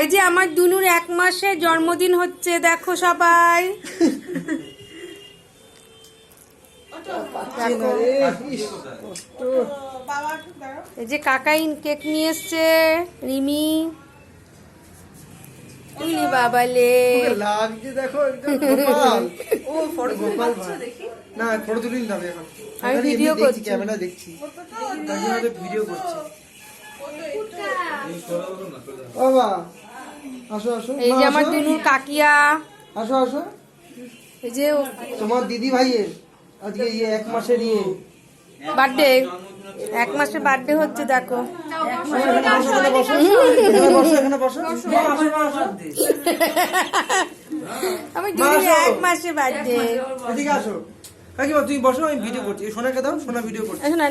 এই যে আমার দুনুর 1 মাসের জন্মদিন হচ্ছে, দেখো সবাই। এই যে কাকাই কেক নিয়ে এসছে, রিমি তুলি বাবালে লাগছে দেখো একদম ও ফটো গোপাল ভাই না ফটো তুলিন যাবে এখন আমি ভিডিও করছি, ক্যামেরা দেখছি তাই আমি ভিডিও করছি। বাবা আসো আসো, এই যে আমার দুনুর কাকিয়া, আসো আসো। এই যে তোমার দিদি ভাইয়ের আজকে 1 মাসের বার্থডে, 1 মাসের বার্থডে হচ্ছে, দেখো। আমি দুনুর 1 মাসের বার্থডে। এদিকে আসো কাকিমা, তুমি বসো, আমি ভিডিও করছি। সোনাকে দাও, সোনা ভিডিও করছি। না